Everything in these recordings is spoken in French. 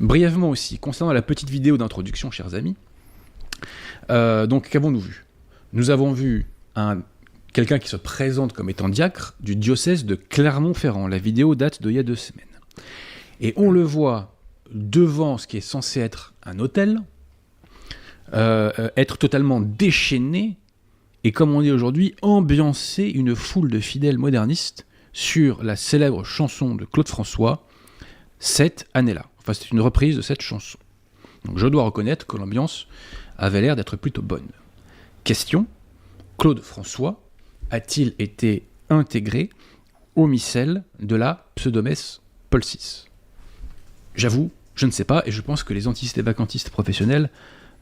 Brièvement aussi, concernant la petite vidéo d'introduction, chers amis, donc qu'avons-nous vu? Nous avons vu quelqu'un qui se présente comme étant diacre du diocèse de Clermont-Ferrand. La vidéo date d'il y a 2 semaines. Et on le voit devant ce qui est censé être un autel, être totalement déchaîné, et comme on dit aujourd'hui, ambiancer une foule de fidèles modernistes sur la célèbre chanson de Claude François, Cette année-là. Enfin, c'est une reprise de cette chanson. Donc je dois reconnaître que l'ambiance avait l'air d'être plutôt bonne. Question, Claude François a-t-il été intégré au missel de la pseudomesse Paul VI? J'avoue, je ne sais pas, et je pense que les antistes et vacantistes professionnels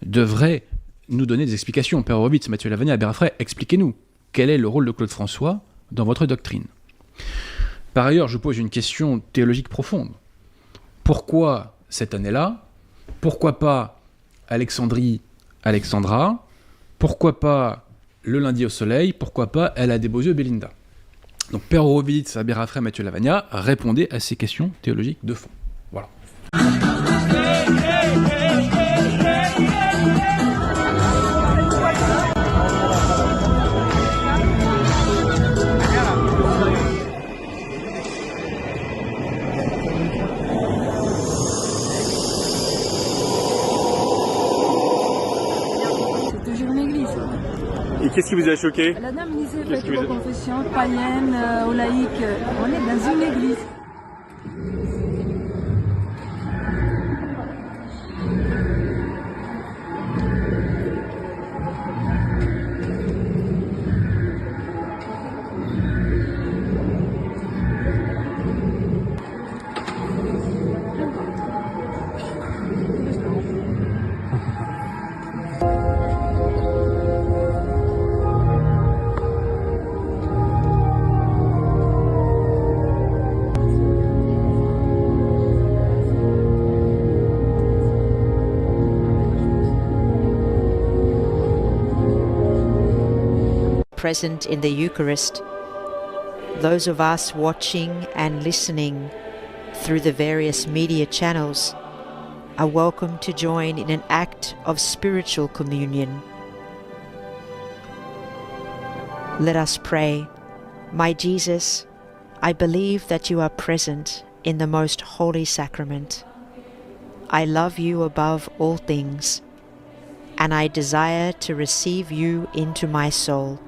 devraient nous donner des explications. Père Horowitz, Mathieu Lavagna, Albert Frey, expliquez-nous, quel est le rôle de Claude François dans votre doctrine? Par ailleurs, je pose une question théologique profonde. Pourquoi cette année-là? Pourquoi pas Alexandrie, Alexandra? Pourquoi pas le lundi au soleil? Pourquoi pas Elle a des beaux yeux, Belinda? Donc Père Horowitz, Albert Frey, Mathieu Lavagna, répondez à ces questions théologiques de fond. Voilà. Et qu'est-ce qui vous a choqué? La dame disait faites vos confessions païennes, aux laïcs. On est dans une église. Present in the Eucharist, those of us watching and listening through the various media channels are welcome to join in an act of spiritual communion. Let us pray. My Jesus, I believe that you are present in the most holy sacrament. I love you above all things, and I desire to receive you into my soul.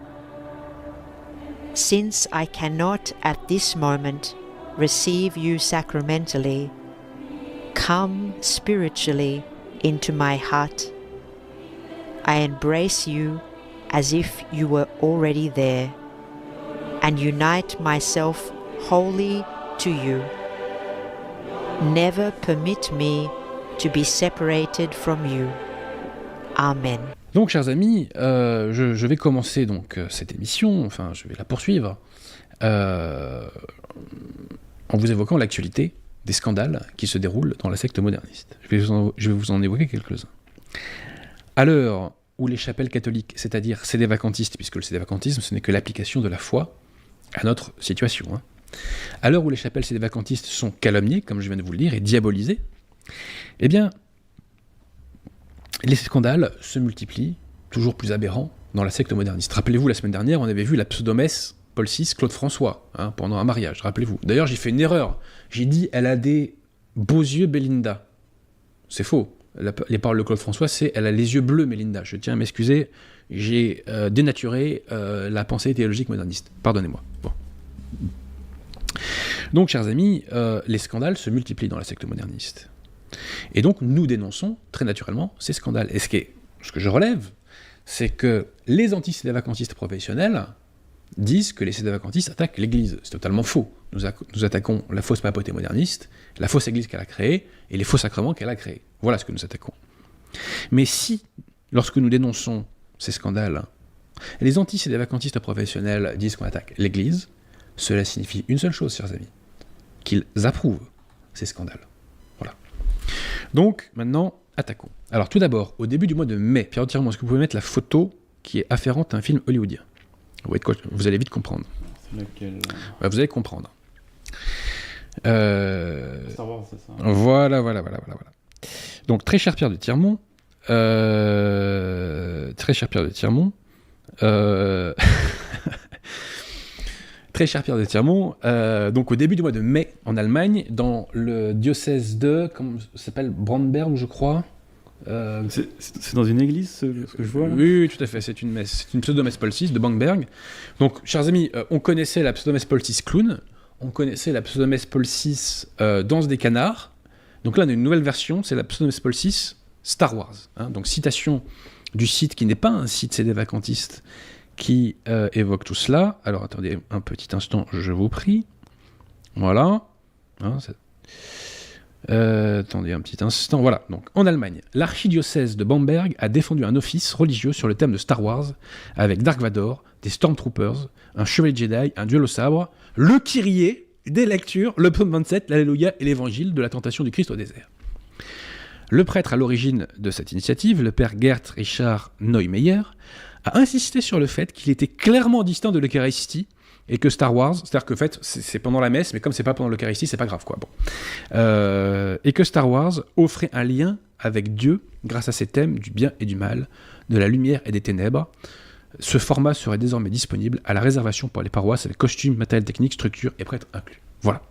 Since I cannot at this moment receive you sacramentally, come spiritually into my heart. I embrace you as if you were already there, and unite myself wholly to you. Never permit me to be separated from you. Amen. Donc, chers amis, je vais commencer donc cette émission, enfin, je vais la poursuivre, en vous évoquant l'actualité des scandales qui se déroulent dans la secte moderniste. Je vais vous en évoquer quelques-uns. À l'heure où les chapelles catholiques, c'est-à-dire sédévacantistes, puisque le sédévacantisme, ce n'est que l'application de la foi à notre situation, à l'heure où les chapelles sédévacantistes sont calomniées, comme je viens de vous le dire, et diabolisées, eh bien, les scandales se multiplient, toujours plus aberrants, dans la secte moderniste. Rappelez-vous, la semaine dernière, on avait vu la pseudomesse Paul VI, Claude François, pendant un mariage, rappelez-vous. D'ailleurs, j'ai fait une erreur. J'ai dit « elle a des beaux yeux, Belinda ». C'est faux. Les paroles de Claude François, c'est « elle a les yeux bleus, Mélinda ». Je tiens à m'excuser, j'ai dénaturé la pensée théologique moderniste. Pardonnez-moi. Bon. Donc, chers amis, les scandales se multiplient dans la secte moderniste. Et donc, nous dénonçons, très naturellement, ces scandales. Et ce que je relève, c'est que les anti-sédévacantistes professionnels disent que les sédévacantistes attaquent l'Église. C'est totalement faux. Nous attaquons la fausse papauté moderniste, la fausse Église qu'elle a créée, et les faux sacrements qu'elle a créés. Voilà ce que nous attaquons. Mais si, lorsque nous dénonçons ces scandales. Et les anti-sédévacantistes professionnels disent qu'on attaque l'Église. Cela signifie une seule chose, chers amis, qu'ils approuvent ces scandales. Voilà. Donc, maintenant, attaquons. Alors, tout d'abord, au début du mois de mai, Pierre Tirmont, est-ce que vous pouvez mettre la photo qui est afférente à un film hollywoodien ? Vous allez vite comprendre. C'est laquelle ? Vous allez comprendre. Star Wars, c'est ça. Voilà. Donc, très cher Pierre de Tirmont, très cher Pierre de Tirmont, donc au début du mois de mai, en Allemagne, dans le diocèse de, comment ça s'appelle, Brandberg, je crois. C'est dans une église, ce que je vois là ? Oui, tout à fait, c'est une messe, c'est une pseudomesse Paul VI de Bamberg. Donc, chers amis, on connaissait la pseudomesse Paul VI clown, on connaissait la pseudomesse Paul VI danse des canards. Donc là, on a une nouvelle version, c'est la pseudomesse Paul VI Star Wars. Donc, citation du site qui n'est pas un site sédévacantiste qui évoque tout cela. Alors, attendez un petit instant, je vous prie. Voilà. Attendez un petit instant. Voilà. Donc, en Allemagne, l'archidiocèse de Bamberg a défendu un office religieux sur le thème de Star Wars, avec Dark Vador, des Stormtroopers, un chevalier Jedi, un duel au sabre, le Kyrie, des lectures, le psaume 27, l'Alléluia et l'évangile de la tentation du Christ au désert. Le prêtre à l'origine de cette initiative, le père Gert Richard Neumeyer, a insisté sur le fait qu'il était clairement distinct de l'Eucharistie et que Star Wars, c'est-à-dire que en fait, c'est pendant la messe, mais comme c'est pas pendant l'Eucharistie, c'est pas grave, quoi. Bon. Et que Star Wars offrait un lien avec Dieu grâce à ses thèmes du bien et du mal, de la lumière et des ténèbres. Ce format serait désormais disponible à la réservation pour les paroisses avec costumes, matériel technique, structure et prêtres inclus. Voilà.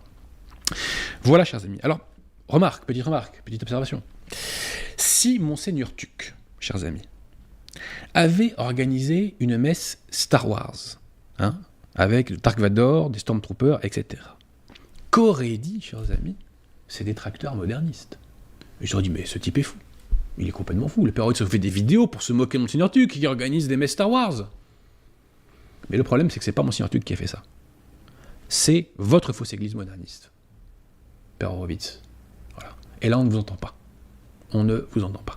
Voilà, chers amis. Alors, petite remarque, petite observation. Si Monseigneur Tuc, chers amis, avait organisé une messe Star Wars, avec Dark Vador, des Stormtroopers, etc., qu'auraient dit, chers amis, ces détracteurs modernistes ? Ils auraient dit, mais ce type est fou. Il est complètement fou. Le Père Roy se fait des vidéos pour se moquer de Monseigneur Tuc, qui organise des messes Star Wars. Mais le problème, c'est que c'est pas Monseigneur Tuc qui a fait ça. C'est votre fausse église moderniste. Père Horowitz. Voilà. Et là, on ne vous entend pas. On ne vous entend pas.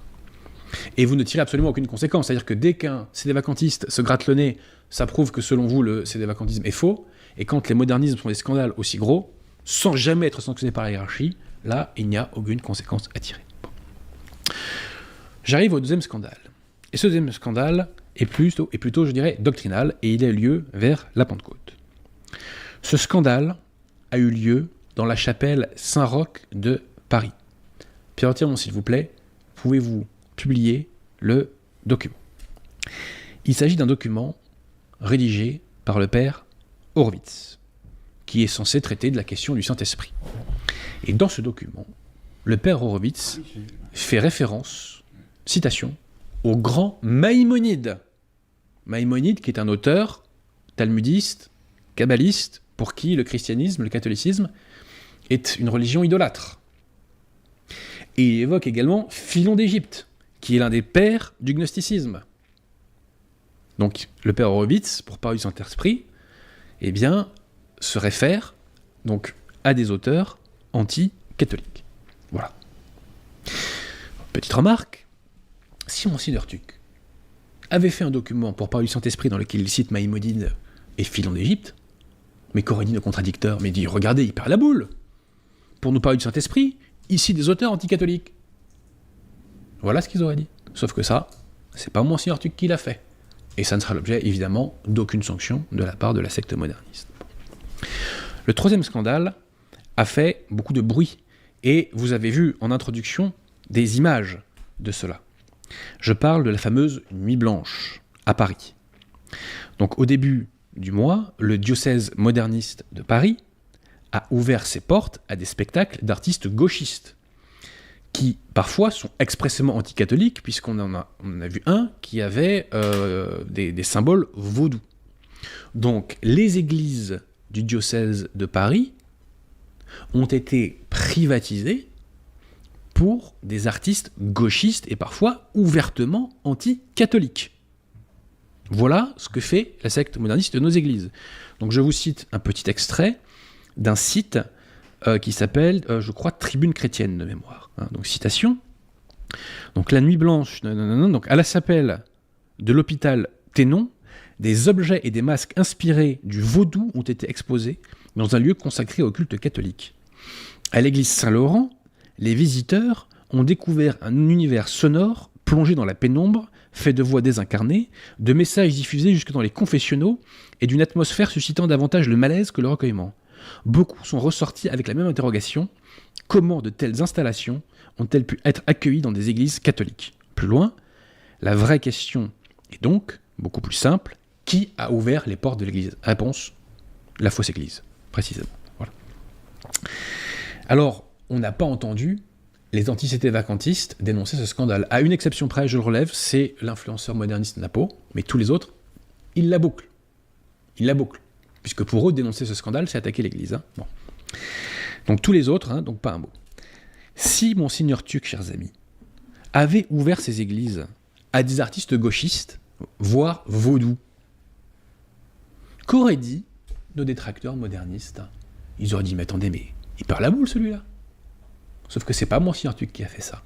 Et vous ne tirez absolument aucune conséquence. C'est-à-dire que dès qu'un sédévacantiste se gratte le nez, ça prouve que selon vous, le sédévacantisme est faux. Et quand les modernismes font des scandales aussi gros, sans jamais être sanctionnés par la hiérarchie, là, il n'y a aucune conséquence à tirer. Bon. J'arrive au deuxième scandale. Et ce deuxième scandale est plutôt, je dirais, doctrinal, et il a eu lieu vers la Pentecôte. Ce scandale a eu lieu dans la chapelle Saint-Roch de Paris. Pierre Tirmont, s'il vous plaît, pouvez-vous publier le document ? Il s'agit d'un document rédigé par le père Horowitz, qui est censé traiter de la question du Saint-Esprit. Et dans ce document, le père Horowitz fait référence, citation, au grand Maïmonide. Maïmonide, qui est un auteur talmudiste, kabbaliste, pour qui le christianisme, le catholicisme, est une religion idolâtre. Et il évoque également Philon d'Égypte, qui est l'un des pères du gnosticisme. Donc, le père Horowitz, pour parler du Saint-Esprit, eh bien, se réfère donc à des auteurs anti-catholiques. Voilà. Petite remarque, si Monseigneur Tuc avait fait un document pour parler du Saint-Esprit dans lequel il cite Maïmonide et Philon d'Égypte, mais qu'aurait dit nos contradicteurs ? Mais il dit, regardez, il perd la boule. Pour nous parler du Saint-Esprit, ici des auteurs anti-catholiques. Voilà ce qu'ils auraient dit. Sauf que ça, c'est pas Monseigneur Tuc qui l'a fait. Et ça ne sera l'objet, évidemment, d'aucune sanction de la part de la secte moderniste. Le troisième scandale a fait beaucoup de bruit. Et vous avez vu en introduction des images de cela. Je parle de la fameuse Nuit Blanche à Paris. Donc au début du mois, le diocèse moderniste de Paris a ouvert ses portes à des spectacles d'artistes gauchistes qui parfois sont expressément anticatholiques, puisqu'on en a vu un qui avait des symboles vaudous. Donc les églises du diocèse de Paris ont été privatisées pour des artistes gauchistes et parfois ouvertement anti-catholiques. Voilà ce que fait la secte moderniste de nos églises. Donc je vous cite un petit extrait d'un site qui s'appelle, je crois, Tribune chrétienne de mémoire. Donc citation. Donc la Nuit Blanche, donc à la chapelle de l'hôpital Thénon, des objets et des masques inspirés du vaudou ont été exposés dans un lieu consacré au culte catholique. À l'église Saint-Laurent, les visiteurs ont découvert un univers sonore plongé dans la pénombre, fait de voix désincarnées, de messages diffusés jusque dans les confessionnaux et d'une atmosphère suscitant davantage le malaise que le recueillement. Beaucoup sont ressortis avec la même interrogation: comment de telles installations ont-elles pu être accueillies dans des églises catholiques ? Plus loin, la vraie question est donc beaucoup plus simple: qui a ouvert les portes de l'église ? Réponse: la fausse église, précisément. Voilà. Alors, on n'a pas entendu les antisétés vacantistes dénoncer ce scandale. À une exception près, je le relève, c'est l'influenceur moderniste Napo, mais tous les autres, ils la bouclent. Ils la bouclent. Puisque pour eux, dénoncer ce scandale, c'est attaquer l'église. Hein. Bon. Donc tous les autres, donc pas un mot. Si Monseigneur Tuc, chers amis, avait ouvert ses églises à des artistes gauchistes, voire vaudous, qu'auraient dit nos détracteurs modernistes ? Ils auraient dit: mais attendez, mais il perd la boule celui-là. Sauf que c'est pas Monseigneur Tuc qui a fait ça.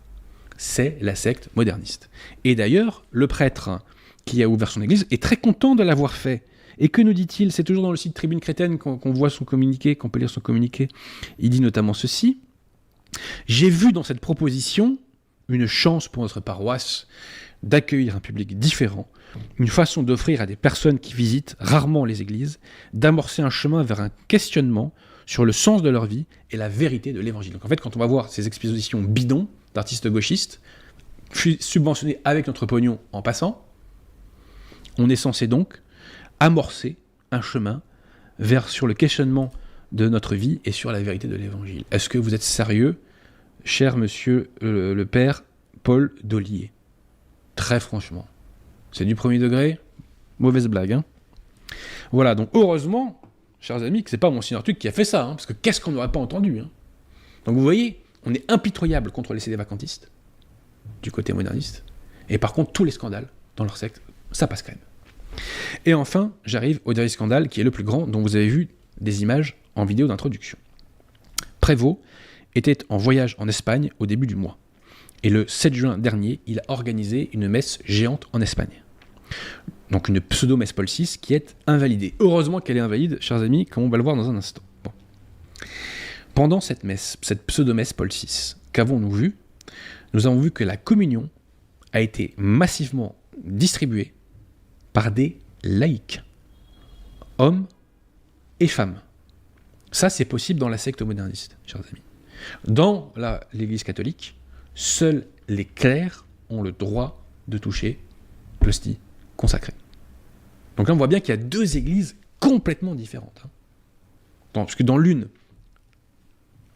C'est la secte moderniste. Et d'ailleurs, le prêtre qui a ouvert son église est très content de l'avoir fait. Et que nous dit-il ? C'est toujours dans le site Tribune Chrétienne qu'on voit son communiqué, qu'on peut lire son communiqué. Il dit notamment ceci: j'ai vu dans cette proposition une chance pour notre paroisse d'accueillir un public différent, une façon d'offrir à des personnes qui visitent rarement les églises, d'amorcer un chemin vers un questionnement sur le sens de leur vie et la vérité de l'évangile. Donc en fait, quand on va voir ces expositions bidons d'artistes gauchistes, subventionnés avec notre pognon en passant, on est censé donc amorcer un chemin sur le questionnement de notre vie et sur la vérité de l'évangile. Est-ce que vous êtes sérieux, cher monsieur le père Paul Dollier ? Très franchement. C'est du premier degré ? Mauvaise blague, hein ? Voilà, donc heureusement, chers amis, que c'est pas Monseigneur Tuc qui a fait ça, hein, parce que qu'est-ce qu'on n'aurait pas entendu, hein. Donc vous voyez, on est impitoyable contre les CD vacantistes, du côté moderniste, et par contre, tous les scandales dans leur secte, ça passe quand même. Et enfin, j'arrive au dernier scandale, qui est le plus grand, dont vous avez vu des images en vidéo d'introduction. Prévost était en voyage en Espagne au début du mois. Et le 7 juin dernier, il a organisé une messe géante en Espagne. Donc une pseudo-messe Paul VI qui est invalidée. Heureusement qu'elle est invalide, chers amis, comme on va le voir dans un instant. Bon. Pendant cette messe, cette pseudo-messe Paul VI, qu'avons-nous vu ? Nous avons vu que la communion a été massivement distribuée par des laïcs, hommes et femmes. Ça, c'est possible dans la secte moderniste, chers amis. Dans l'Église catholique, seuls les clercs ont le droit de toucher l'hostie consacrée. Donc là, on voit bien qu'il y a deux églises complètement différentes. Parce que dans l'une,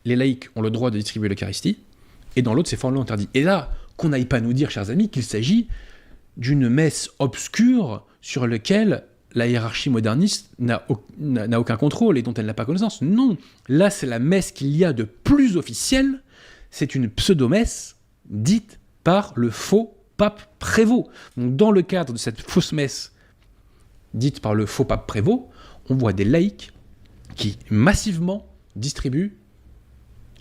les laïcs ont le droit de distribuer l'Eucharistie, et dans l'autre, c'est formellement interdit. Et là, qu'on n'aille pas nous dire, chers amis, qu'il s'agit d'une messe obscure sur laquelle la hiérarchie moderniste n'a aucun contrôle et dont elle n'a pas connaissance. Non, là, c'est la messe qu'il y a de plus officielle. C'est une pseudo-messe dite par le faux pape Prévost. Donc, dans le cadre de cette fausse messe dite par le faux pape Prévost, on voit des laïcs qui massivement distribuent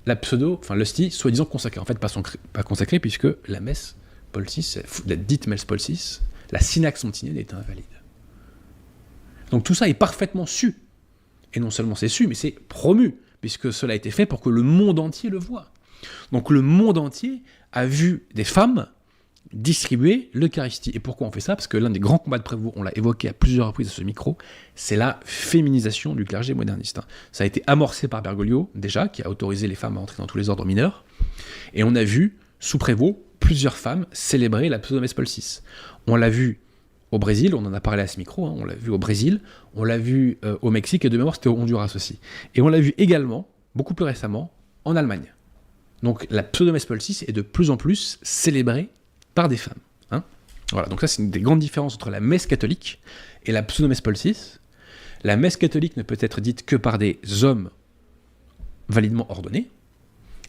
l'hostie soi-disant consacrée. En fait, pas consacrée, puisque la messe Paul VI, la dite messe Paul VI, la synaxe montinienne est invalide. Donc tout ça est parfaitement su. Et non seulement c'est su, mais c'est promu, puisque cela a été fait pour que le monde entier le voie. Donc le monde entier a vu des femmes distribuer l'Eucharistie. Et pourquoi on fait ça ? Parce que l'un des grands combats de Prévost, on l'a évoqué à plusieurs reprises à ce micro, c'est la féminisation du clergé moderniste. Ça a été amorcé par Bergoglio, déjà, qui a autorisé les femmes à entrer dans tous les ordres mineurs. Et on a vu, sous Prévost, plusieurs femmes célébrer la pseudo-messe Paul VI. On l'a vu au Brésil, on en a parlé à ce micro, on l'a vu au Brésil, on l'a vu au Mexique, et de mémoire, c'était au Honduras aussi. Et on l'a vu également, beaucoup plus récemment, en Allemagne. Donc la pseudo-messe Paul VI est de plus en plus célébrée par des femmes. Voilà, donc ça, c'est une des grandes différences entre la messe catholique et la pseudo-messe Paul VI. La messe catholique ne peut être dite que par des hommes validement ordonnés.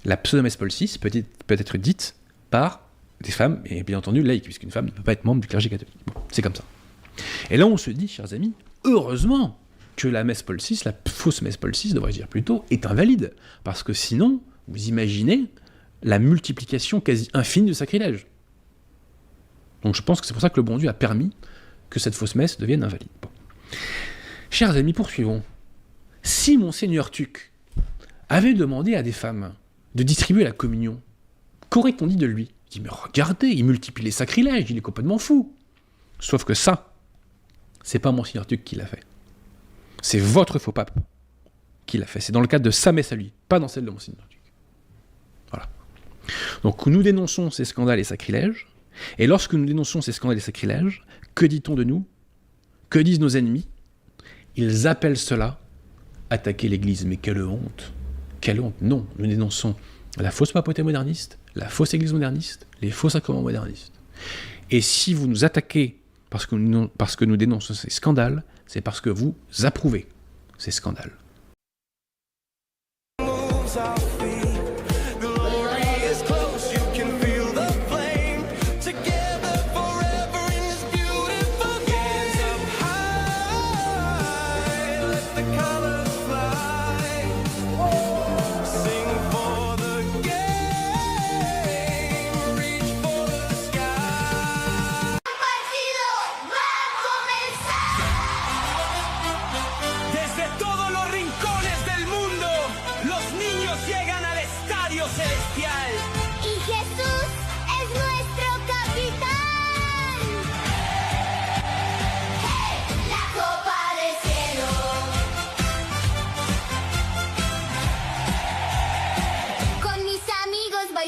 La pseudo-messe Paul VI peut être dite par des femmes, et bien entendu laïques, puisqu'une femme ne peut pas être membre du clergé catholique. Bon, c'est comme ça. Et là, on se dit, chers amis, heureusement que la messe Paul VI, la fausse messe Paul VI, devrais-je dire plutôt, est invalide. Parce que sinon, vous imaginez la multiplication quasi infinie de sacrilèges. Donc je pense que c'est pour ça que le bon Dieu a permis que cette fausse messe devienne invalide. Bon. Chers amis, poursuivons. Si Monseigneur Tuc avait demandé à des femmes de distribuer la communion, qu'aurait-on dit de lui? Il dit, mais regardez, il multiplie les sacrilèges, il est complètement fou. Sauf que ça, c'est pas Monseigneur Tuc qui l'a fait. C'est votre faux pape qui l'a fait. C'est dans le cadre de sa messe à lui, pas dans celle de Monseigneur Tuc. Voilà. Donc nous dénonçons ces scandales et sacrilèges, et lorsque nous dénonçons ces scandales et sacrilèges, que dit-on de nous? Que disent nos ennemis? Ils appellent cela attaquer l'Église. Mais quelle honte! Quelle honte! Non, nous dénonçons la fausse papauté moderniste, la fausse Église moderniste, les faux sacrements modernistes. Et si vous nous attaquez parce que nous dénonçons ces scandales, c'est parce que vous approuvez ces scandales.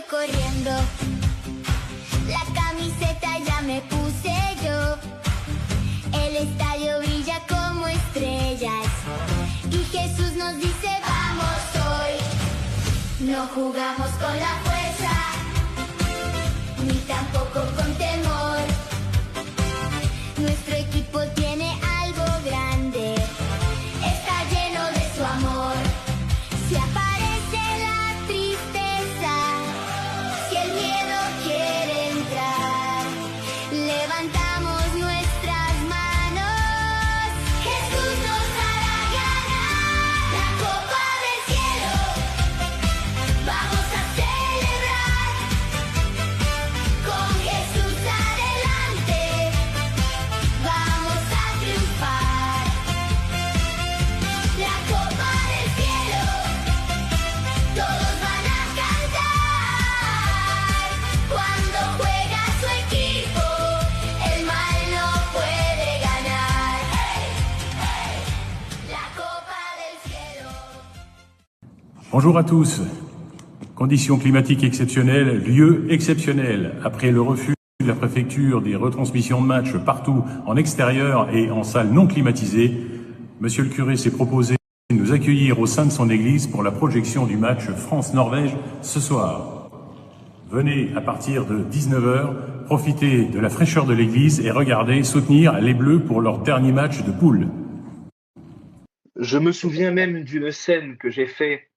Corriendo, la camiseta ya me puse yo, el estadio brilla como estrellas y Jesús nos dice vamos hoy, no jugamos con la fuerza, ni tampoco con temor, nuestro equipo tiene algo grande, está lleno de su amor, se aparece la tristeza. Si el miedo quiere entrar, levantamos nuestras manos. Jesús nos hará ganar la copa del cielo. Vamos a celebrar con Jesús adelante. Vamos a triunfar. La copa del cielo, todos van a cantar. Cuando juega su equipo, el mal no puede ganar. La copa del cielo. Bonjour à tous. Conditions climatiques exceptionnelles, lieu exceptionnel. Après le refus de la préfecture des retransmissions de matchs partout en extérieur et en salle non climatisée, Monsieur le curé s'est proposé de nous accueillir au sein de son église pour la projection du match France-Norvège ce soir. Venez à partir de 19h, profiter de la fraîcheur de l'église et regarder, soutenir les Bleus pour leur dernier match de poule. Je me souviens même d'une scène que j'ai fait,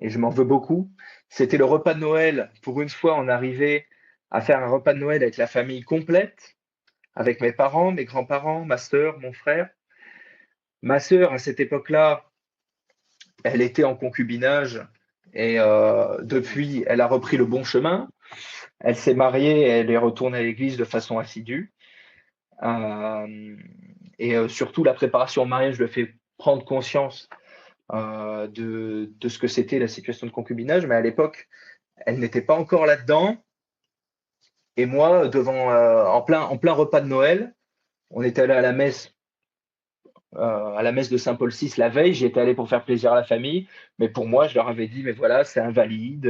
et je m'en veux beaucoup. C'était le repas de Noël. Pour une fois, on arrivait à faire un repas de Noël avec la famille complète, avec mes parents, mes grands-parents, ma sœur, mon frère. Ma sœur, à cette époque-là, elle était en concubinage et depuis, elle a repris le bon chemin. Elle s'est mariée, elle est retournée à l'église de façon assidue. Surtout, la préparation au mariage lui fait prendre conscience de ce que c'était la situation de concubinage. Mais à l'époque, elle n'était pas encore là-dedans. Et moi, en plein repas de Noël, on était allé à la messe de Saint-Paul VI la veille. J'y étais allé pour faire plaisir à la famille. Mais pour moi, je leur avais dit, mais voilà, c'est invalide.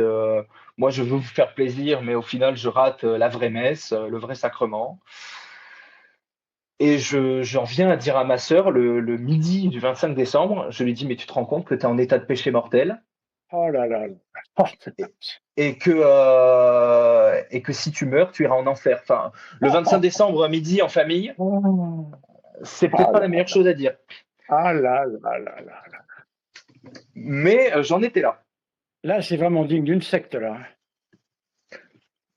Moi, je veux vous faire plaisir, mais au final, je rate la vraie messe, le vrai sacrement. Et j'en viens à dire à ma sœur, le midi du 25 décembre, je lui dis, mais tu te rends compte que tu es en état de péché mortel? Oh là là. Et que si tu meurs, tu iras en enfer. Enfin, le 25 décembre à midi en famille, c'est peut-être pas la meilleure chose à dire. Ah là là là là là. Mais j'en étais là. Là, c'est vraiment digne d'une secte, là.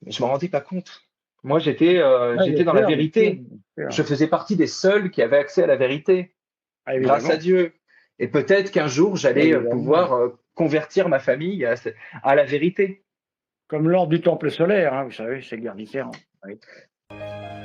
Mais je m'en rendais pas compte. Moi, j'étais dans la vérité. Je faisais partie des seuls qui avaient accès à la vérité, grâce à Dieu. Et peut-être qu'un jour, j'allais pouvoir convertir ma famille à la vérité. Comme l'ordre du temple solaire, hein, vous savez, c'est guère différent. Oui.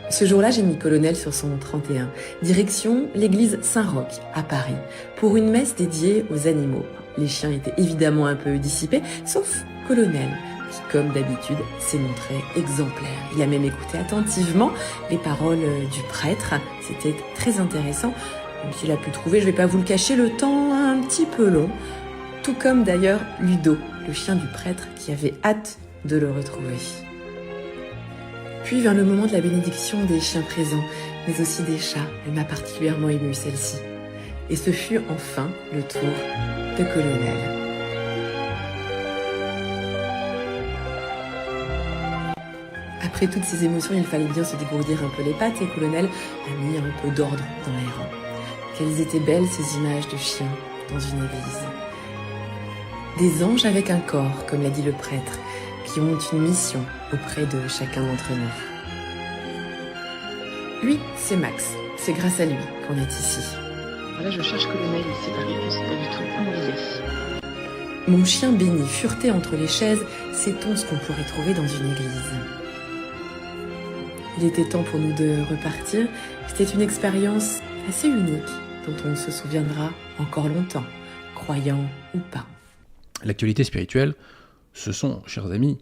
Ce jour-là, j'ai mis Colonel sur son 31. Direction l'église Saint-Roch, à Paris, pour une messe dédiée aux animaux. Les chiens étaient évidemment un peu dissipés, sauf Colonel, qui, comme d'habitude, s'est montré exemplaire. Il a même écouté attentivement les paroles du prêtre. C'était très intéressant. Même s'il a pu trouver, je vais pas vous le cacher, le temps un petit peu long. Tout comme d'ailleurs Ludo, le chien du prêtre, qui avait hâte de le retrouver. Puis vint le moment de la bénédiction des chiens présents, mais aussi des chats. Elle m'a particulièrement émue, celle-ci. Et ce fut enfin le tour de Colonel. Après toutes ces émotions, il fallait bien se dégourdir un peu les pattes et Colonel a mis un peu d'ordre dans les rangs. Quelles étaient belles ces images de chiens dans une église. Des anges avec un corps, comme l'a dit le prêtre, qui ont une mission auprès de chacun d'entre nous. Lui, c'est Max. C'est grâce à lui qu'on est ici. Là, je cherche Colonel ici, par contre, c'est pas du tout où il est. Mon chien béni furetait entre les chaises, sait-on ce qu'on pourrait trouver dans une église. Il était temps pour nous de repartir. C'était une expérience assez unique, dont on se souviendra encore longtemps, croyant ou pas. L'actualité spirituelle, ce sont, chers amis,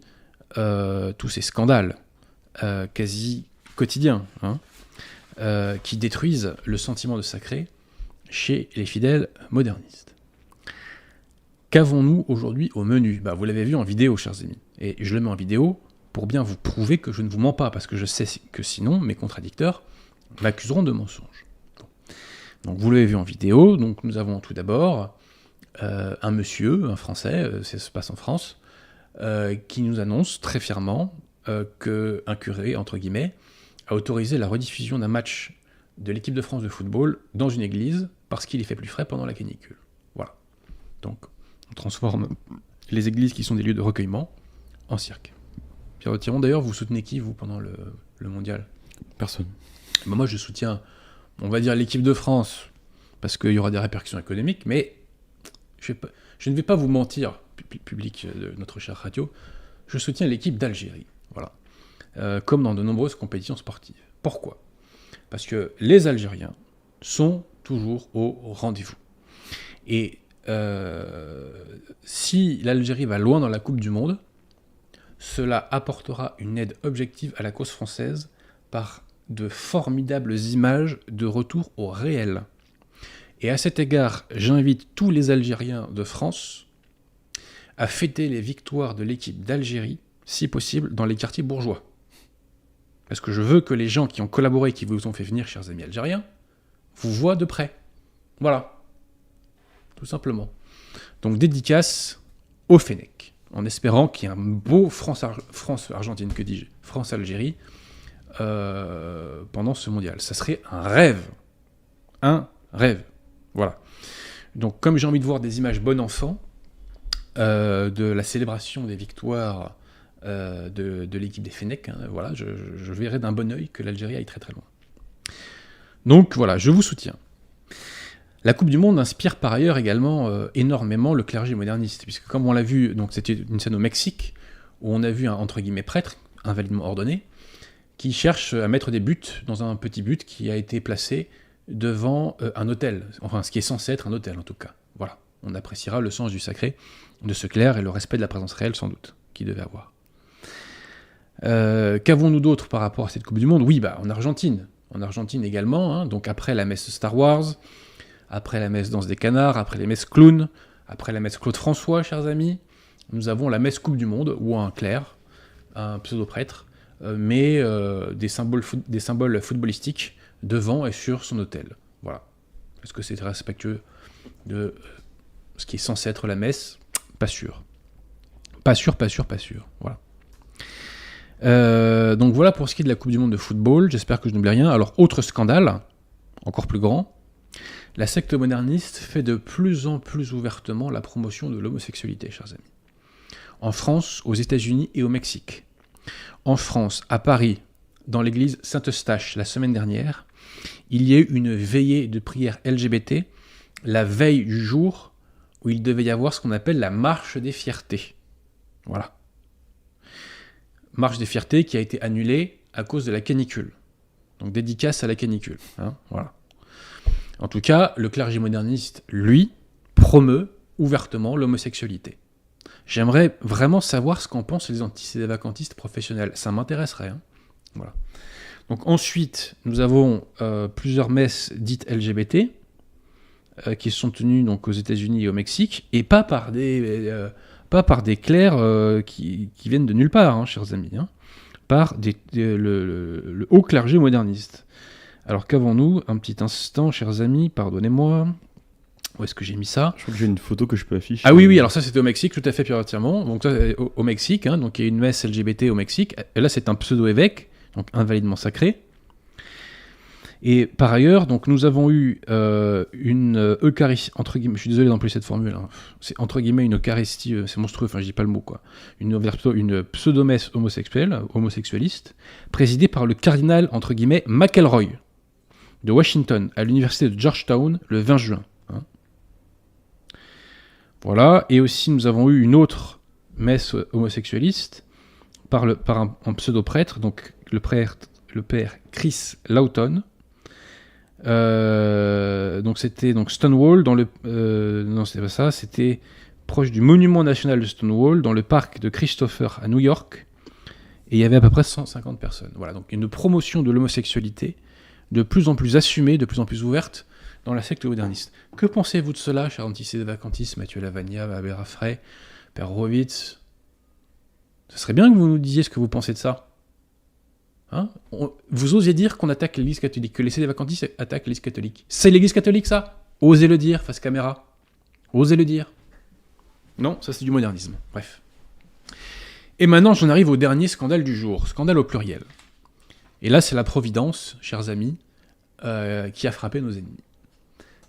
tous ces scandales quasi quotidiens, qui détruisent le sentiment de sacré chez les fidèles modernistes. Qu'avons-nous aujourd'hui au menu ? Vous l'avez vu en vidéo, chers amis. Et je le mets en vidéo pour bien vous prouver que je ne vous mens pas, parce que je sais que sinon, mes contradicteurs m'accuseront de mensonge. Donc vous l'avez vu en vidéo, donc nous avons tout d'abord un monsieur, un Français, ça se passe en France, qui nous annonce très fièrement qu'un curé, entre guillemets, a autorisé la rediffusion d'un match de l'équipe de France de football dans une église parce qu'il y fait plus frais pendant la canicule. Voilà. Donc, on transforme les églises qui sont des lieux de recueillement en cirque. Pierre Thiron, d'ailleurs, vous soutenez qui, vous, pendant le mondial ? Personne. Moi, je soutiens, on va dire, l'équipe de France, parce qu'il y aura des répercussions économiques, mais je ne vais pas vous mentir, public de notre chère radio, je soutiens l'équipe d'Algérie. Voilà. Comme dans de nombreuses compétitions sportives. Pourquoi ? Parce que les Algériens sont toujours au rendez-vous. Et si l'Algérie va loin dans la Coupe du Monde, cela apportera une aide objective à la cause française par de formidables images de retour au réel. Et à cet égard, j'invite tous les Algériens de France à fêter les victoires de l'équipe d'Algérie, si possible, dans les quartiers bourgeois. Parce que je veux que les gens qui ont collaboré, qui vous ont fait venir, chers amis algériens, vous voient de près. Voilà. Tout simplement. Donc dédicace au Fennec, en espérant qu'il y ait un beau France-Argentine, que dis-je, France-Algérie, pendant ce mondial. Ça serait un rêve. Un rêve. Voilà. Donc comme j'ai envie de voir des images bon enfant, de la célébration des victoires de l'équipe des Fennecs, voilà, je verrai d'un bon œil que l'Algérie aille très très loin. Donc voilà, je vous soutiens. La Coupe du Monde inspire par ailleurs également énormément le clergé moderniste, puisque comme on l'a vu, donc c'était une scène au Mexique, où on a vu un entre guillemets prêtre, invalidement ordonné, qui cherche à mettre des buts dans un petit but qui a été placé devant un autel, enfin ce qui est censé être un autel en tout cas. Voilà, on appréciera le sens du sacré de ce clerc et le respect de la présence réelle sans doute, qu'il devait avoir. Qu'avons-nous d'autre par rapport à cette Coupe du Monde ? Oui, en Argentine. En Argentine également, donc après la messe Star Wars, après la messe Danse des Canards, après les messes Clown, après la messe Claude François, chers amis, nous avons la messe Coupe du Monde, où un clerc, un pseudo-prêtre, met des symboles footballistiques devant et sur son autel. Voilà. Est-ce que c'est respectueux de ce qui est censé être la messe ? Pas sûr. Pas sûr. Voilà. Donc voilà pour ce qui est de la Coupe du Monde de football, j'espère que je n'oublie rien. Alors, autre scandale, encore plus grand, la secte moderniste fait de plus en plus ouvertement la promotion de l'homosexualité, chers amis. En France, aux États-Unis et au Mexique. En France, à Paris, dans l'église Saint-Eustache, la semaine dernière, il y a eu une veillée de prière LGBT, la veille du jour où il devait y avoir ce qu'on appelle la marche des fiertés. Voilà. Marche des fiertés qui a été annulée à cause de la canicule. Donc dédicace à la canicule. Hein, voilà. En tout cas, le clergé moderniste, lui, promeut ouvertement l'homosexualité. J'aimerais vraiment savoir ce qu'en pensent les antisédévacantistes professionnels. Ça m'intéresserait. Hein. Voilà. Donc ensuite, nous avons plusieurs messes dites LGBT qui se sont tenues donc, aux États-Unis et au Mexique, et pas par des clercs qui viennent de nulle part, hein, chers amis, hein, par le haut clergé moderniste. Alors qu'avons-nous? Un petit instant, chers amis, pardonnez-moi. Où est-ce que j'ai mis ça? Je crois que j'ai une photo que je peux afficher. Ah oui, alors ça c'était au Mexique, tout à fait, Pierre Tirmont. Donc ça, au Mexique, hein, donc il y a une messe LGBT au Mexique. Et là, c'est un pseudo-évêque, donc invalidement sacré. Et par ailleurs, donc nous avons eu une Eucharistie, entre guillemets, je suis désolé d'employer cette formule, hein, c'est entre guillemets une Eucharistie, c'est monstrueux, enfin je dis pas le mot quoi, une pseudo-messe homosexualiste, présidée par le cardinal, entre guillemets, McElroy, de Washington, à l'université de Georgetown, le 20 juin. Hein. Voilà, et aussi nous avons eu une autre messe homosexualiste par un pseudo-prêtre, donc le père Chris Lawton. Donc c'était Stonewall dans le non c'était pas ça, c'était proche du monument national de Stonewall dans le parc de Christopher à New York, et il y avait à peu près 150 personnes. Voilà, donc une promotion de l'homosexualité de plus en plus assumée, de plus en plus ouverte dans la secte moderniste. Que pensez-vous de cela, cher antisédévacantistes, Mathieu Lavagna, Abbé Raffray, Père Horowitz? Ce serait bien que vous nous disiez ce que vous pensez de ça. Hein, vous osez dire qu'on attaque l'Église catholique, que les sédévacantistes attaquent l'Église catholique. C'est l'Église catholique, ça? Osez le dire, face caméra. Osez le dire. Non, ça c'est du modernisme. Bref. Et maintenant, j'en arrive au dernier scandale du jour. Scandale au pluriel. Et là, c'est la Providence, chers amis, qui a frappé nos ennemis.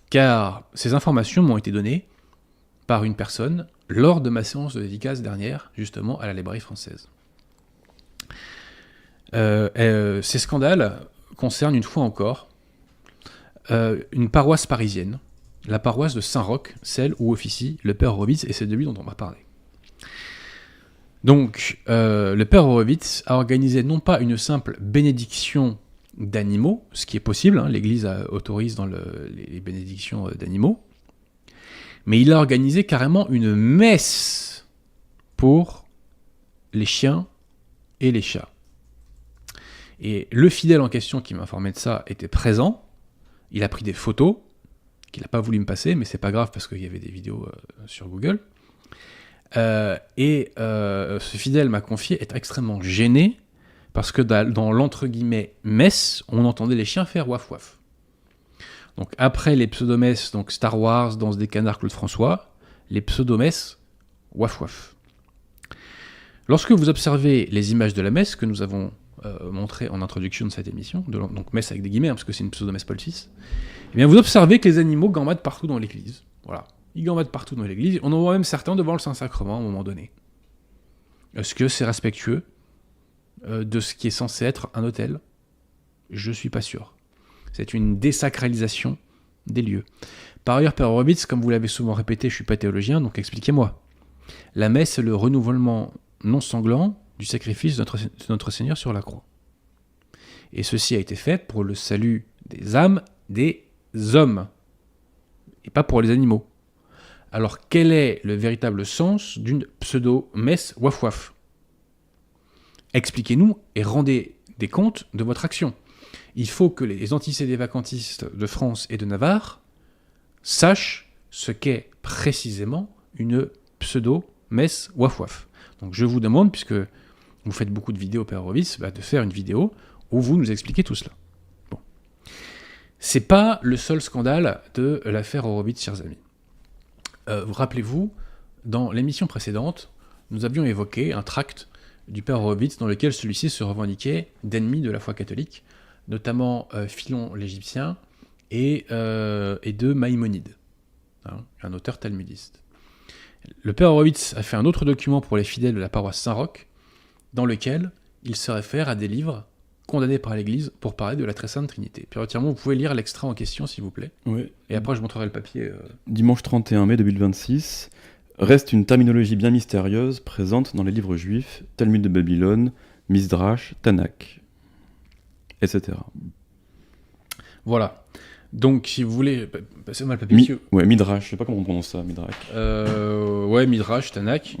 Car ces informations m'ont été données par une personne lors de ma séance de dédicace dernière, justement, à la librairie française. Ces scandales concernent une fois encore une paroisse parisienne, la paroisse de Saint-Roch, celle où officie le père Horowitz, et c'est de lui dont on va parler. Donc, le père Horowitz a organisé non pas une simple bénédiction d'animaux, ce qui est possible, hein, l'Église autorise dans les bénédictions d'animaux, mais il a organisé carrément une messe pour les chiens et les chats. Et le fidèle en question qui m'a informé de ça était présent, il a pris des photos, qu'il n'a pas voulu me passer, mais c'est pas grave parce qu'il y avait des vidéos sur Google, et ce fidèle m'a confié être extrêmement gêné parce que dans l'entre guillemets messe, on entendait les chiens faire waf waf. Donc après les pseudomesses, donc Star Wars, Danse des canards, Claude François, les pseudomesses waf waf. Lorsque vous observez les images de la messe que nous avons montrées en introduction de cette émission, donc messe avec des guillemets, hein, parce que c'est une pseudomesse Paul VI, eh bien vous observez que les animaux gambadent partout dans l'église. Voilà. Ils gambadent partout dans l'église, on en voit même certains devant le Saint-Sacrement à un moment donné. Est-ce que c'est respectueux de ce qui est censé être un autel? Je suis pas sûr. C'est une désacralisation des lieux. Par ailleurs, Père Horowitz, comme vous l'avez souvent répété, je suis pas théologien, donc expliquez-moi. La messe, c'est le renouvellement non sanglant du sacrifice de notre Seigneur sur la croix. Et ceci a été fait pour le salut des âmes des hommes, et pas pour les animaux. Alors, quel est le véritable sens d'une pseudo-messe waf-waf? Expliquez-nous et rendez des comptes de votre action. Il faut que les antisédévacantistes de France et de Navarre sachent ce qu'est précisément une pseudo-messe waf-waf. Donc je vous demande, puisque vous faites beaucoup de vidéos Père Horowitz, de faire une vidéo où vous nous expliquez tout cela. Bon. C'est pas le seul scandale de l'affaire Horowitz, chers amis. Rappelez-vous, dans l'émission précédente, nous avions évoqué un tract du père Horowitz dans lequel celui-ci se revendiquait d'ennemi de la foi catholique, notamment Philon l'Égyptien et de Maïmonide, hein, un auteur talmudiste. Le père Horowitz a fait un autre document pour les fidèles de la paroisse Saint-Roch, dans lequel il se réfère à des livres condamnés par l'Église pour parler de la très sainte Trinité. Pierre Tirmont, vous pouvez lire l'extrait en question, s'il vous plaît. Oui. Et après, je montrerai le papier. Dimanche 31 mai 2026, reste une terminologie bien mystérieuse présente dans les livres juifs, Talmud de Babylone, Misdrash, Tanakh, etc. Voilà. Donc, si vous voulez... Passez-moi le papier. monsieur. Midrash, je sais pas comment on prononce ça, Midrash. Ouais, Midrash, Tanakh.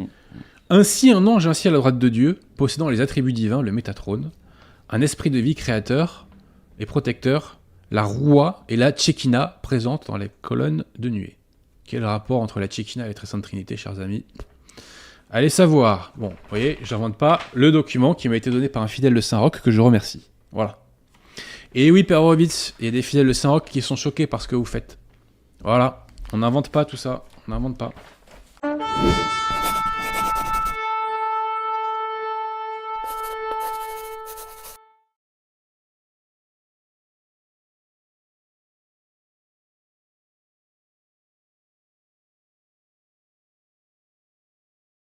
Ainsi, un ange assis à la droite de Dieu, possédant les attributs divins, le Métatrône, un esprit de vie créateur et protecteur, la Roua et la Tchékina présentes dans les colonnes de nuée. Quel rapport entre la Tchékina et la Très Sainte Trinité, chers amis? Allez savoir. Bon, vous voyez, je n'invente pas le document qui m'a été donné par un fidèle de Saint-Roch que je remercie. Voilà. Et oui, Père Horowitz, il y a des fidèles de Saint-Roch qui sont choqués par ce que vous faites. Voilà. On n'invente pas tout ça. On n'invente pas.